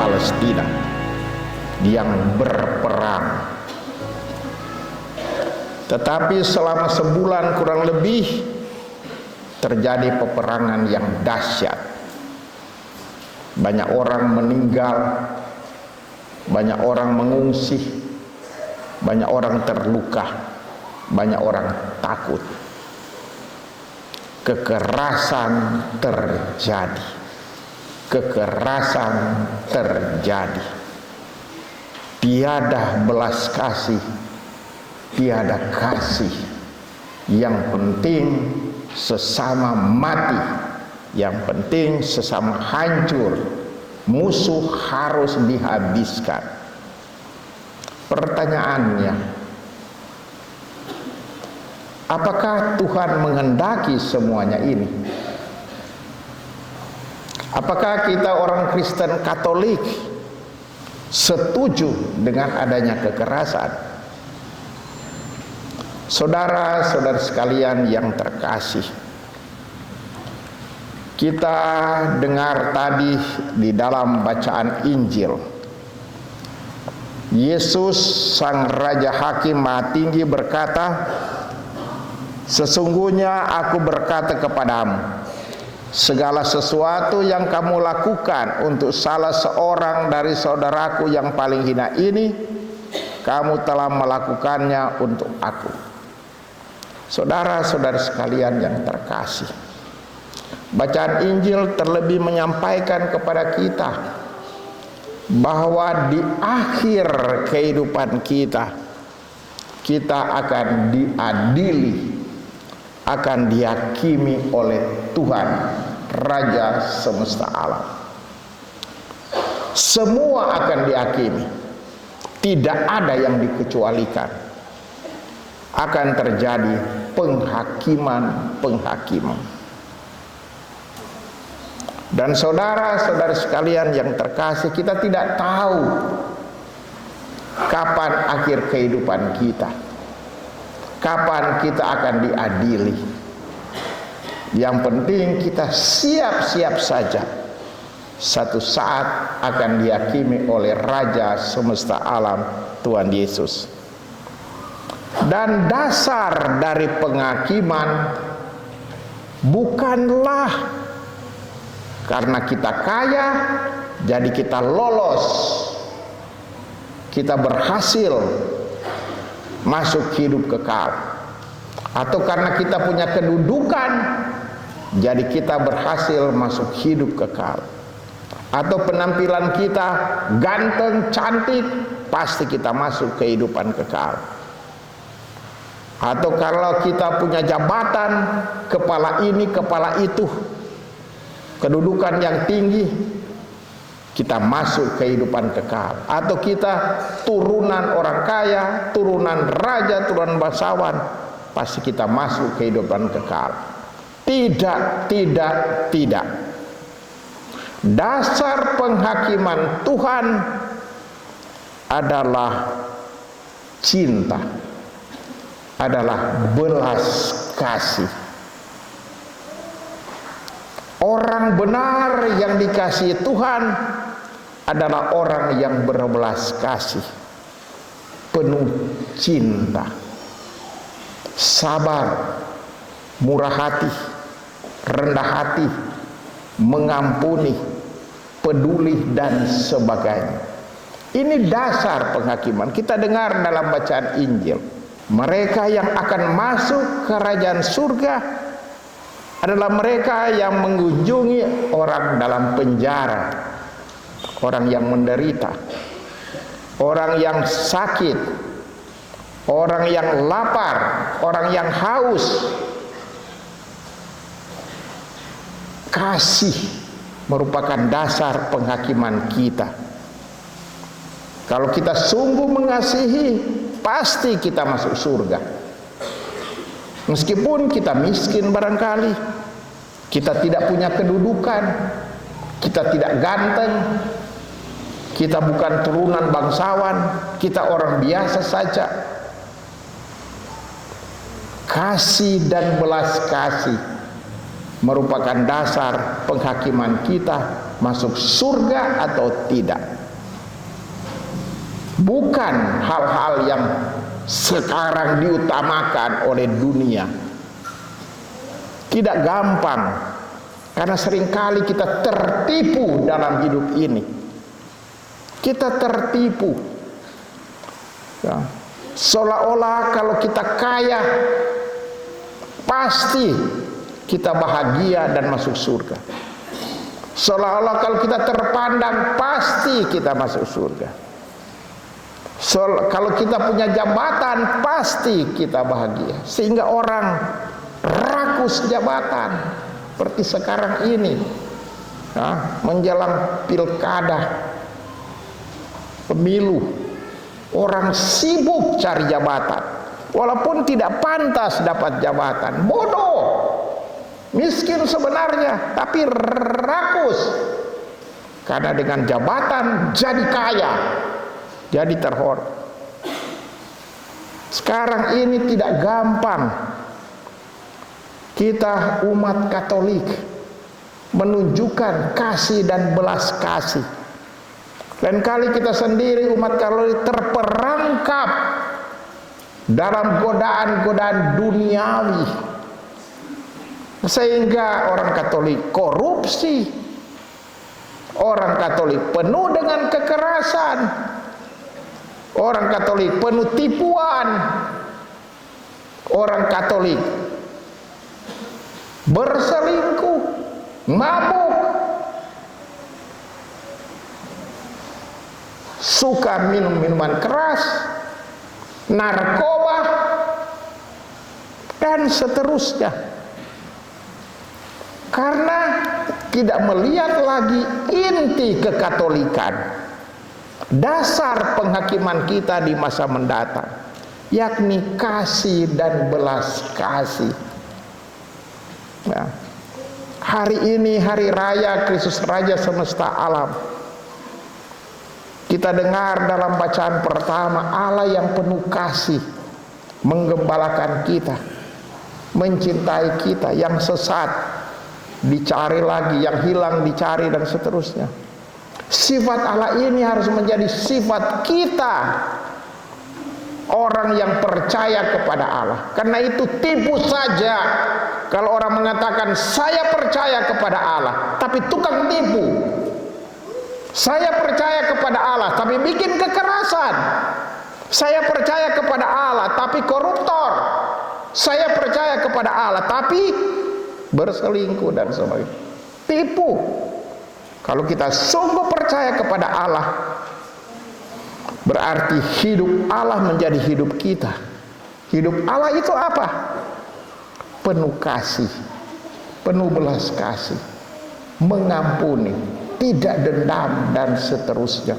Palestina yang berperang. Tetapi selama sebulan kurang lebih terjadi peperangan yang dahsyat. Banyak orang meninggal, banyak orang mengungsi, banyak orang terluka, banyak orang takut. Kekerasan terjadi. Kekerasan terjadi. Tiada belas kasih, tiada kasih. Yang penting sesama mati, yang penting sesama hancur. Musuh harus dihabiskan. Pertanyaannya, apakah Tuhan menghendaki semuanya ini? Apakah kita orang Kristen Katolik setuju dengan adanya kekerasan? Saudara-saudara sekalian yang terkasih, kita dengar tadi di dalam bacaan Injil, Yesus sang Raja Hakim Maha Tinggi berkata, "Sesungguhnya aku berkata kepadamu, segala sesuatu yang kamu lakukan untuk salah seorang dari saudaraku yang paling hina ini, kamu telah melakukannya untuk aku." Saudara-saudara sekalian yang terkasih, bacaan Injil terlebih menyampaikan kepada kita bahwa di akhir kehidupan kita, kita akan diadili, akan dihakimi oleh Tuhan Raja semesta alam. Semua akan dihakimi, tidak ada yang dikecualikan. Akan terjadi penghakiman. Dan saudara-saudara sekalian yang terkasih, kita tidak tahu kapan akhir kehidupan kita, kapan kita akan diadili. Yang penting kita siap-siap saja, satu saat akan dihakimi oleh Raja semesta alam, Tuhan Yesus. Dan dasar dari penghakiman bukanlah karena kita kaya jadi kita lolos, kita berhasil masuk hidup kekal, atau karena kita punya kedudukan jadi kita berhasil masuk hidup kekal, atau penampilan kita ganteng, cantik, pasti kita masuk kehidupan kekal, atau kalau kita punya jabatan, kepala ini, kepala itu, kedudukan yang tinggi, kita masuk kehidupan kekal, atau kita turunan orang kaya, turunan raja, turunan bangsawan, pasti kita masuk kehidupan kekal. Tidak. Dasar penghakiman Tuhan adalah cinta, adalah belas kasih. Orang benar yang dikasihi Tuhan adalah orang yang berbelas kasih, penuh cinta, sabar, murah hati, rendah hati, mengampuni, peduli, dan sebagainya. Ini dasar penghakiman. Kita dengar dalam bacaan Injil, mereka yang akan masuk kerajaan surga adalah mereka yang mengunjungi orang dalam penjara, orang yang menderita, orang yang sakit, orang yang lapar, orang yang haus. Kasih merupakan dasar penghakiman kita. Kalau kita sungguh mengasihi, pasti kita masuk surga. Meskipun kita miskin barangkali, kita tidak punya kedudukan, kita tidak ganteng, kita bukan turunan bangsawan, kita orang biasa saja. Kasih dan belas kasih merupakan dasar penghakiman kita masuk surga atau tidak. Bukan hal-hal yang sekarang diutamakan oleh dunia. Tidak gampang, karena seringkali kita tertipu dalam hidup ini. Kita tertipu, ya. Seolah-olah kalau kita kaya pasti kita bahagia dan masuk surga. Seolah-olah kalau kita terpandang pasti kita masuk surga. Kalau kita punya jabatan pasti kita bahagia. Sehingga orang rakus jabatan seperti sekarang ini, ya, menjelang pilkada, pemilu, orang sibuk cari jabatan walaupun tidak pantas dapat jabatan. Bodoh, miskin sebenarnya tapi rakus, karena dengan jabatan jadi kaya, jadi terhormat. Sekarang ini tidak gampang kita umat Katolik menunjukkan kasih dan belas kasih. Lain kali kita sendiri umat Katolik terperangkap dalam godaan-godaan duniawi, sehingga orang Katolik korupsi, orang Katolik penuh dengan kekerasan, orang Katolik penuh tipuan, orang Katolik berselingkuh, mabuk, suka minum minuman keras, narkoba, dan seterusnya. Karena tidak melihat lagi inti kekatolikan, dasar penghakiman kita di masa mendatang, yakni kasih dan belas kasih. Ya. Hari ini hari raya Kristus Raja semesta alam. Kita dengar dalam bacaan pertama, Allah yang penuh kasih menggembalakan kita, mencintai kita, yang sesat dicari lagi, yang hilang dicari, dan seterusnya. Sifat Allah ini harus menjadi sifat kita, orang yang percaya kepada Allah. Karena itu tipu saja kalau orang mengatakan saya percaya kepada Allah tapi tukang tipu. Saya percaya kepada Allah tapi bikin kekerasan. Saya percaya kepada Allah tapi koruptor. Saya percaya kepada Allah tapi berselingkuh dan sebagainya. Tipu. Kalau kita sungguh percaya kepada Allah, berarti hidup Allah menjadi hidup kita. Hidup Allah itu apa? Penuh kasih, penuh belas kasih, mengampuni, tidak dendam, dan seterusnya.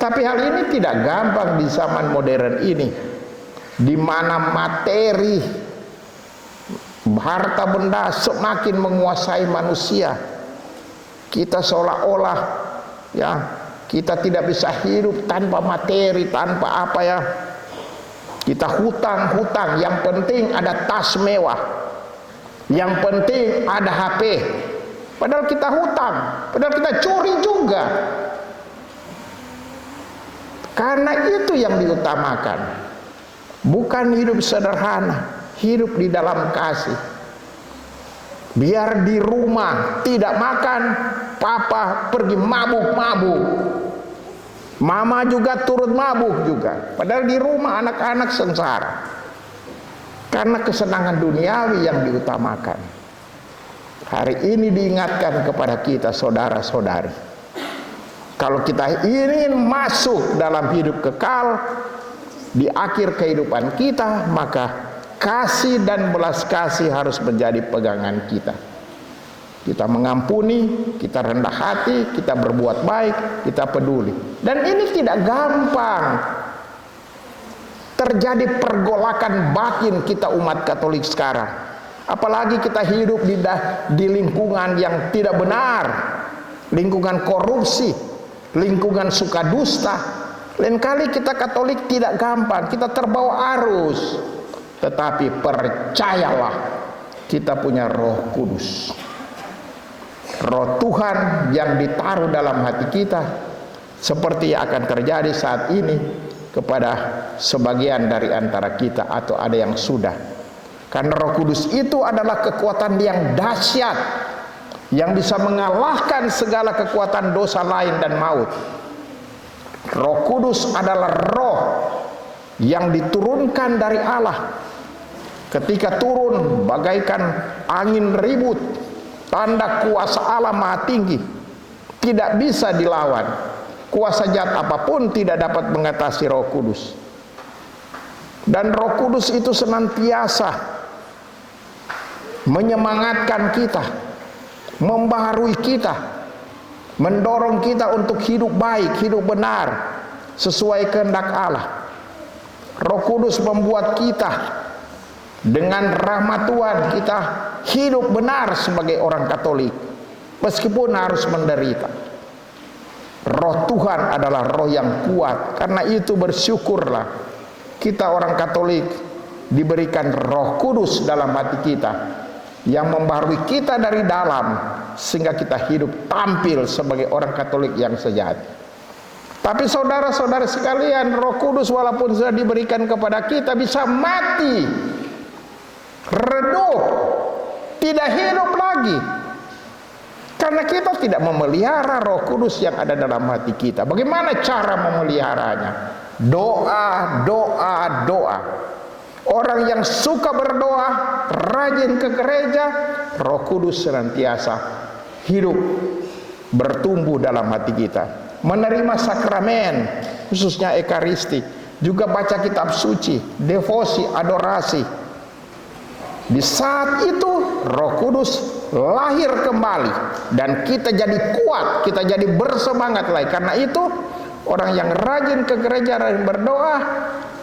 Tapi hal ini tidak gampang di zaman modern ini, di mana materi, harta benda semakin menguasai manusia. Kita seolah-olah, ya, kita tidak bisa hidup tanpa materi, tanpa apa, ya. Kita hutang-hutang, yang penting ada tas mewah, yang penting ada HP. Padahal kita hutang, padahal kita curi juga. Karena itu yang diutamakan, bukan hidup sederhana, hidup di dalam kasih. Biar di rumah tidak makan, papa pergi mabuk-mabuk, mama juga turut mabuk juga. Padahal di rumah anak-anak sengsara, karena kesenangan duniawi yang diutamakan. Hari ini diingatkan kepada kita, saudara-saudari, kalau kita ingin masuk dalam hidup kekal di akhir kehidupan kita, maka kasih dan belas kasih harus menjadi pegangan kita. Kita mengampuni, kita rendah hati, kita berbuat baik, kita peduli. Dan ini tidak gampang. Terjadi pergolakan batin kita umat Katolik sekarang. Apalagi kita hidup di lingkungan yang tidak benar, lingkungan korupsi, lingkungan suka dusta. Lain kali kita Katolik tidak gampang, kita terbawa arus. Tetapi percayalah, kita punya Roh Kudus. Roh Tuhan yang ditaruh dalam hati kita, seperti yang akan terjadi saat ini kepada sebagian dari antara kita, atau ada yang sudah. Karena Roh Kudus itu adalah kekuatan yang dahsyat, yang bisa mengalahkan segala kekuatan dosa lain dan maut. Roh Kudus adalah roh yang diturunkan dari Allah. Ketika turun bagaikan angin ribut, tanda kuasa Allah Maha Tinggi, tidak bisa dilawan. Kuasa jahat apapun tidak dapat mengatasi Roh Kudus. Dan Roh Kudus itu senantiasa menyemangatkan kita, membaharui kita, mendorong kita untuk hidup baik, hidup benar, sesuai kehendak Allah. Roh Kudus membuat kita dengan rahmat Tuhan kita hidup benar sebagai orang Katolik, meskipun harus menderita. Roh Tuhan adalah roh yang kuat. Karena itu bersyukurlah kita orang Katolik diberikan Roh Kudus dalam hati kita, yang membaharui kita dari dalam, sehingga kita hidup tampil sebagai orang Katolik yang sejati. Tapi saudara-saudara sekalian, Roh Kudus walaupun sudah diberikan kepada kita, bisa mati, redup, tidak hidup lagi, karena kita tidak memelihara Roh Kudus yang ada dalam hati kita. Bagaimana cara memeliharanya? Doa, doa, doa. Orang yang suka berdoa, rajin ke gereja, Roh Kudus senantiasa hidup, bertumbuh dalam hati kita. Menerima sakramen, khususnya Ekaristi, juga baca kitab suci, devosi, adorasi. Di saat itu Roh Kudus lahir kembali dan kita jadi kuat, kita jadi bersemangat lagi. Karena itu orang yang rajin ke gereja, rajin berdoa,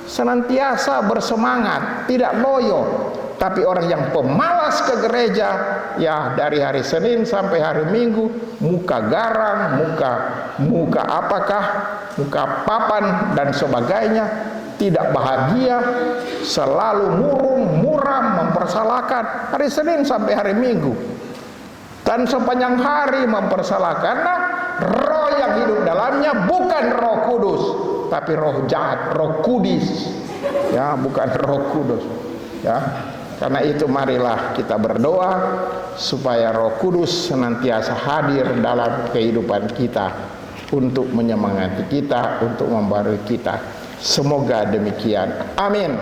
senantiasa bersemangat, tidak loyo. Tapi orang yang pemalas ke gereja, ya dari hari Senin sampai hari Minggu, muka garang, muka apakah, muka papan dan sebagainya, tidak bahagia, selalu murung, muram, mempersalahkan hari Senin sampai hari Minggu, dan sepanjang hari mempersalahkan. Karena roh yang hidup dalamnya bukan Roh Kudus, tapi roh jahat, roh kudis, ya, bukan Roh Kudus, ya. Karena itu marilah kita berdoa supaya Roh Kudus senantiasa hadir dalam kehidupan kita, untuk menyemangati kita, untuk membaharui kita. Semoga demikian. Amin.